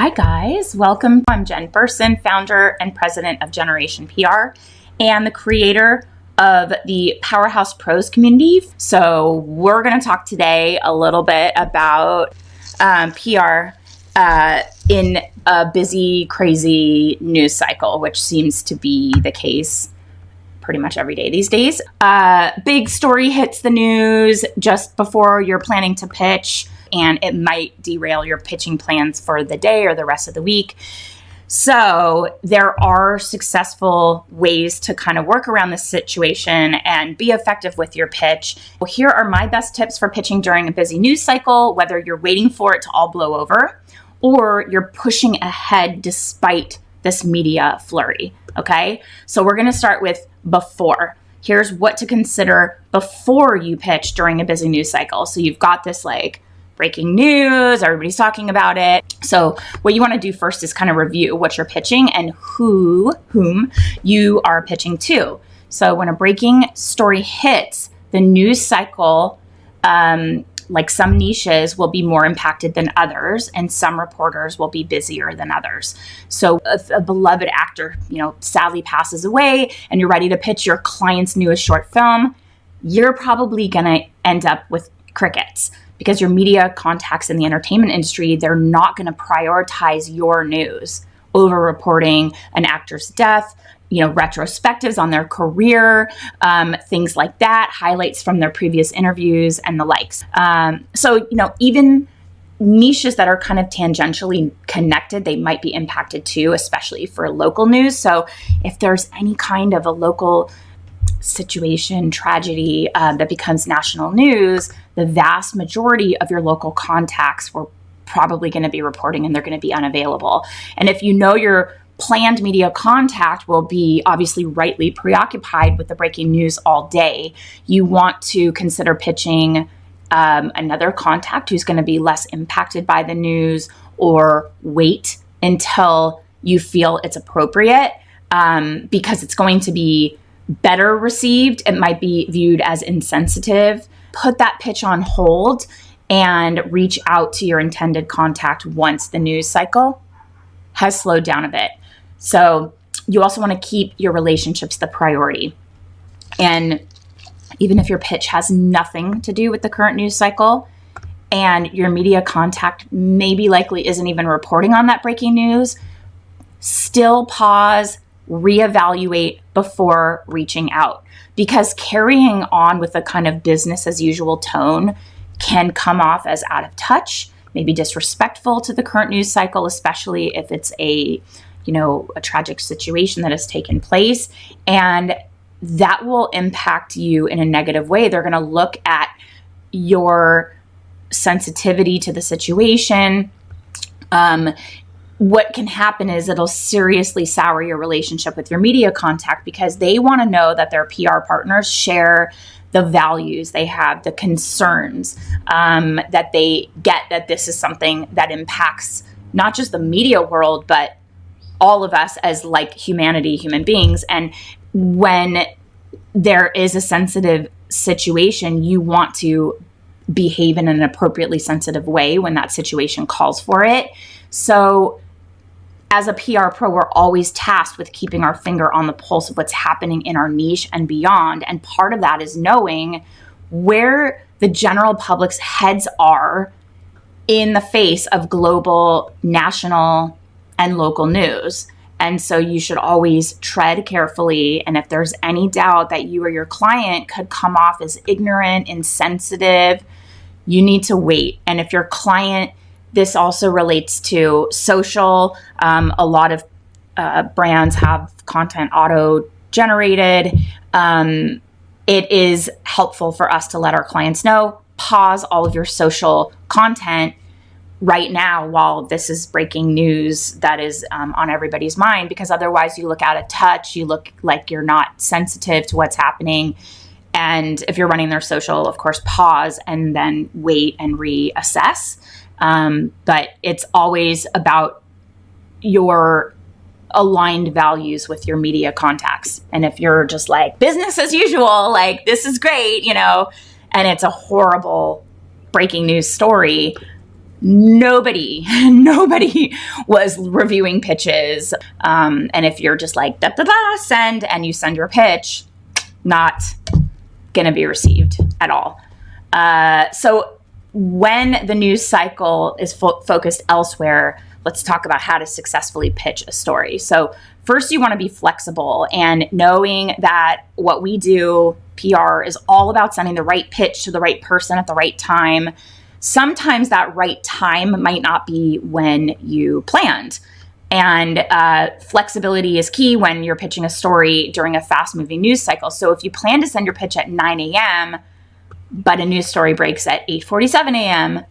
Hi guys, welcome. I'm Jen Burson, founder and president of Generation PR and the creator of the Powerhouse Pros community. So we're going to talk today a little bit about PR in a busy, crazy news cycle, which seems to be the case pretty much every day these days. Big story hits the news just before you're planning to pitch, and it might derail your pitching plans for the day or the rest of the week. So there are successful ways to kind of work around this situation and be effective with your pitch. Well, here are my best tips for pitching during a busy news cycle, whether you're waiting for it to all blow over or you're pushing ahead despite this media flurry. Okay, so we're going to start with before. Here's what to consider before you pitch during a busy news cycle. So you've got this like breaking news, everybody's talking about it. So what you want to do first is kind of review what you're pitching and whom you are pitching to. So when a breaking story hits, the news cycle, like some niches will be more impacted than others, and some reporters will be busier than others. So if a beloved actor, sadly passes away and you're ready to pitch your client's newest short film, you're probably going to end up with crickets because your media contacts in the entertainment industry, they're not going to prioritize your news over reporting an actor's death, retrospectives on their career, things like that, highlights from their previous interviews and the likes. So even niches that are kind of tangentially connected, they might be impacted too, especially for local news. So if there's any kind of a local situation, tragedy that becomes national news, the vast majority of your local contacts were probably going to be reporting and they're going to be unavailable. And if your planned media contact will be obviously rightly preoccupied with the breaking news all day, you want to consider pitching another contact who's going to be less impacted by the news, or wait until you feel it's appropriate, because it's going to be better received. It might be viewed as insensitive. Put that pitch on hold and reach out to your intended contact once the news cycle has slowed down a bit. So you also want to keep your relationships the priority. And even if your pitch has nothing to do with the current news cycle and your media contact maybe likely isn't even reporting on that breaking news, still pause, reevaluate before reaching out, because carrying on with a kind of business as usual tone can come off as out of touch, maybe disrespectful to the current news cycle, especially if it's a tragic situation that has taken place, and that will impact you in a negative way. They're going to look at your sensitivity to the situation. What can happen is it'll seriously sour your relationship with your media contact, because they want to know that their PR partners share the values they have, the concerns, that they get that this is something that impacts not just the media world, but all of us as like human beings. And when there is a sensitive situation, you want to behave in an appropriately sensitive way when that situation calls for it. So as a PR pro, we're always tasked with keeping our finger on the pulse of what's happening in our niche and beyond. And part of that is knowing where the general public's heads are in the face of global, national, and local news. And so you should always tread carefully. And if there's any doubt that you or your client could come off as ignorant, insensitive, you need to wait. And if your client, this also relates to social. A lot of brands have content auto-generated. It is helpful for us to let our clients know, pause all of your social content right now while this is breaking news that is on everybody's mind, because otherwise you look out of touch, you look like you're not sensitive to what's happening. And if you're running their social, of course, pause and then wait and reassess. But it's always about your aligned values with your media contacts. And if you're just like business as usual, like this is great, and it's a horrible breaking news story, nobody was reviewing pitches. And if you're just like, send, and you send your pitch, not going to be received at all. So when the news cycle is focused elsewhere, let's talk about how to successfully pitch a story. So first, you want to be flexible, and knowing that what we do, PR, is all about sending the right pitch to the right person at the right time. Sometimes that right time might not be when you planned. And flexibility is key when you're pitching a story during a fast-moving news cycle. So if you plan to send your pitch at 9 a.m., but a news story breaks at 8:47 a.m.,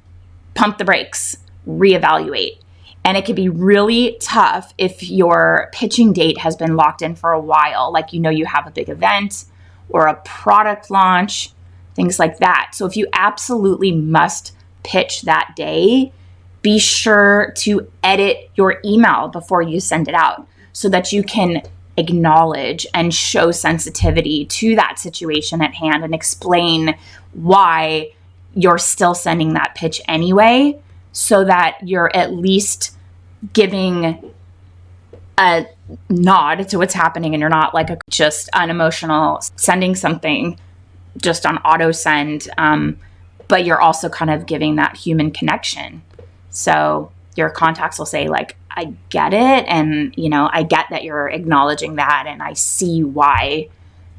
pump the brakes, reevaluate. And it can be really tough if your pitching date has been locked in for a while, like you have a big event or a product launch, things like that. So if you absolutely must pitch that day, be sure to edit your email before you send it out so that you can acknowledge and show sensitivity to that situation at hand and explain why you're still sending that pitch anyway, so that you're at least giving a nod to what's happening and you're not like just unemotional sending something just on auto send, but you're also kind of giving that human connection. So your contacts will say like, I get it. And, I get that you're acknowledging that. And I see why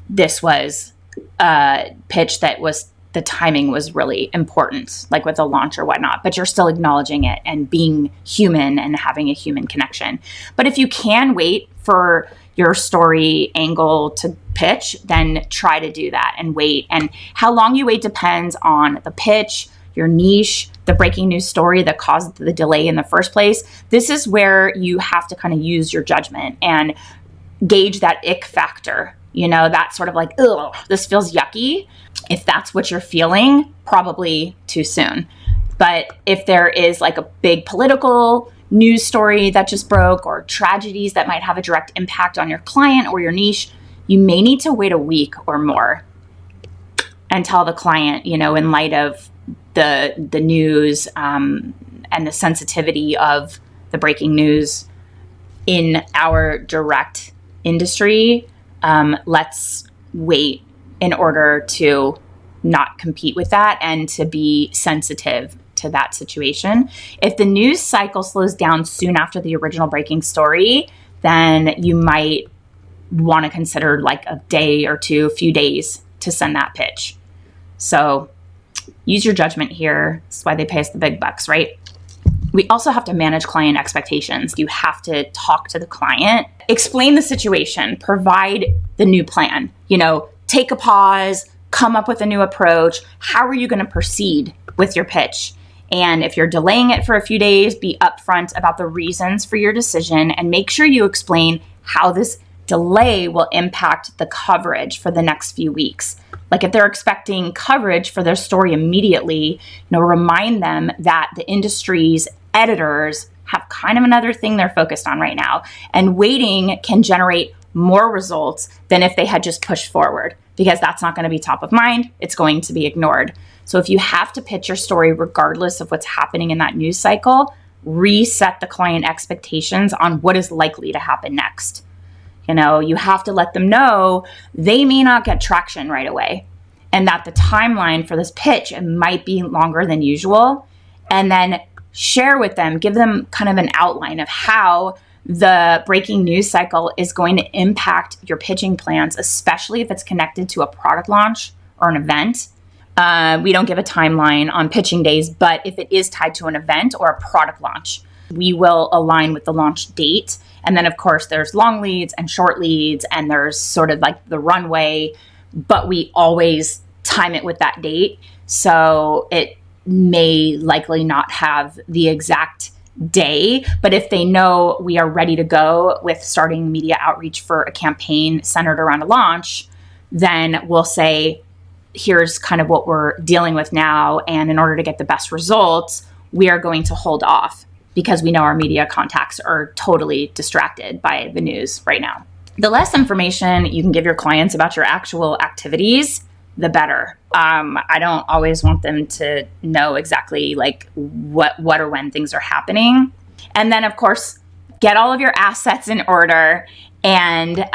this was a pitch that the timing was really important, like with a launch or whatnot, but you're still acknowledging it and being human and having a human connection. But if you can wait for your story angle to pitch, then try to do that and wait. And how long you wait depends on the pitch, your niche, the breaking news story that caused the delay in the first place. This is where you have to kind of use your judgment and gauge that ick factor. That sort of like, ugh, this feels yucky. If that's what you're feeling, probably too soon. But if there is like a big political news story that just broke or tragedies that might have a direct impact on your client or your niche, you may need to wait a week or more and tell the client, in light of the news and the sensitivity of the breaking news in our direct industry, let's wait in order to not compete with that and to be sensitive to that situation. If the news cycle slows down soon after the original breaking story, then you might want to consider like a day or two, a few days to send that pitch. So use your judgment here. That's why they pay us the big bucks, right? We also have to manage client expectations. You have to talk to the client, explain the situation, provide the new plan, take a pause, come up with a new approach. How are you going to proceed with your pitch? And if you're delaying it for a few days, be upfront about the reasons for your decision and make sure you explain how this delay will impact the coverage for the next few weeks. Like if they're expecting coverage for their story immediately, remind them that the industry's editors have kind of another thing they're focused on right now. And waiting can generate more results than if they had just pushed forward, because that's not going to be top of mind. It's going to be ignored. So if you have to pitch your story regardless of what's happening in that news cycle, reset the client expectations on what is likely to happen next. You have to let them know they may not get traction right away and that the timeline for this pitch, it might be longer than usual. And then share with them, give them kind of an outline of how the breaking news cycle is going to impact your pitching plans, especially if it's connected to a product launch or an event. We don't give a timeline on pitching days, but if it is tied to an event or a product launch, we will align with the launch date. And then, of course, there's long leads and short leads, and there's sort of like the runway, but we always time it with that date. So it may likely not have the exact day, but if they know we are ready to go with starting media outreach for a campaign centered around a launch, then we'll say, here's kind of what we're dealing with now. And in order to get the best results, we are going to hold off because we know our media contacts are totally distracted by the news right now. The less information you can give your clients about your actual activities, the better. I don't always want them to know exactly like what or when things are happening. And then of course, get all of your assets in order. And,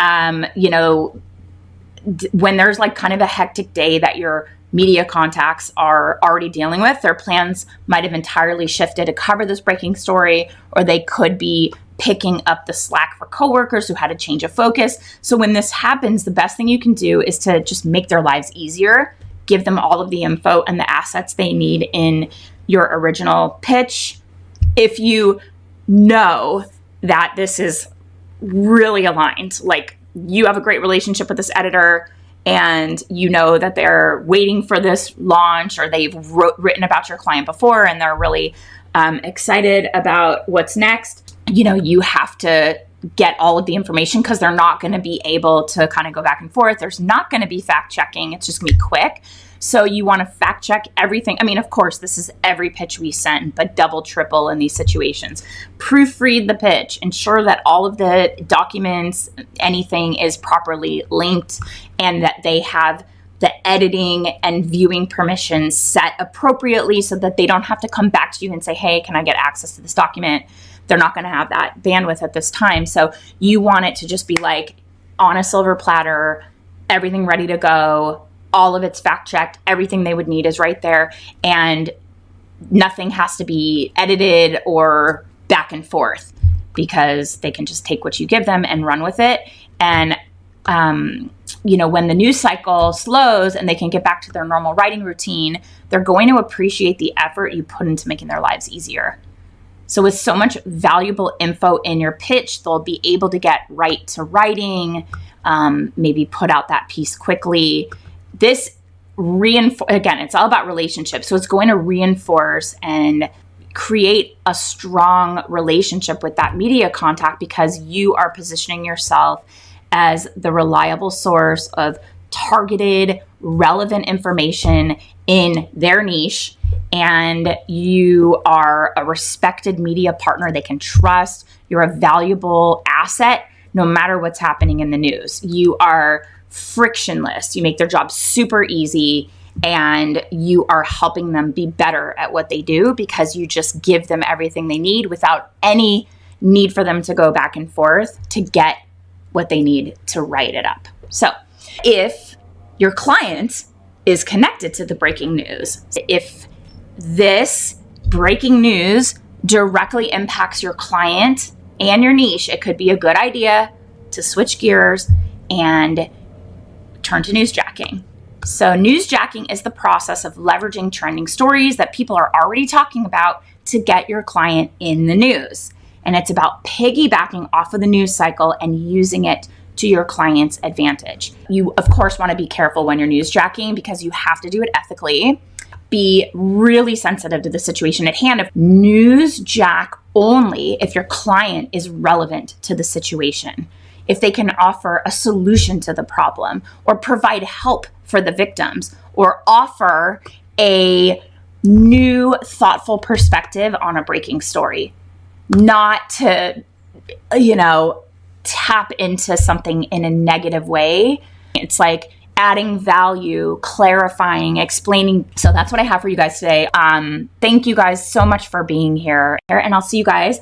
when there's like kind of a hectic day that your media contacts are already dealing with, their plans might have entirely shifted to cover this breaking story, or they could be picking up the slack for coworkers who had a change of focus. So when this happens, the best thing you can do is to just make their lives easier, give them all of the info and the assets they need in your original pitch. If you know that this is really aligned, like you have a great relationship with this editor and you know that they're waiting for this launch, or they've written about your client before and they're really excited about what's next, you have to get all of the information, because they're not going to be able to kind of go back and forth. There's not going to be fact checking. It's just going to be quick. So you want to fact check everything. I mean, of course, this is every pitch we send, but double, triple in these situations. Proofread the pitch. Ensure that all of the documents, anything is properly linked, and that they have the editing and viewing permissions set appropriately so that they don't have to come back to you and say, hey, can I get access to this document? They're not going to have that bandwidth at this time. So you want it to just be like on a silver platter, everything ready to go. All of it's fact checked. Everything they would need is right there. And nothing has to be edited or back and forth, because they can just take what you give them and run with it. And, when the news cycle slows and they can get back to their normal writing routine, they're going to appreciate the effort you put into making their lives easier. So with so much valuable info in your pitch, they'll be able to get right to writing, maybe put out that piece quickly. This again, it's all about relationships. So it's going to reinforce and create a strong relationship with that media contact, because you are positioning yourself as the reliable source of targeted, relevant information in their niche. And you are a respected media partner they can trust. You're a valuable asset no matter what's happening in the news. You are frictionless. You make their job super easy, and you are helping them be better at what they do, because you just give them everything they need without any need for them to go back and forth to get what they need to write it up. So if your client is connected to the breaking news, if this breaking news directly impacts your client and your niche, it could be a good idea to switch gears and turn to newsjacking. So newsjacking is the process of leveraging trending stories that people are already talking about to get your client in the news. And it's about piggybacking off of the news cycle and using it to your client's advantage. You, of course, want to be careful when you're newsjacking, because you have to do it ethically. Be really sensitive to the situation at hand. If newsjack only if your client is relevant to the situation, if they can offer a solution to the problem, or provide help for the victims, or offer a new, thoughtful perspective on a breaking story, not to, tap into something in a negative way. It's like adding value, clarifying, explaining. So that's what I have for you guys today. Thank you guys so much for being here, and I'll see you guys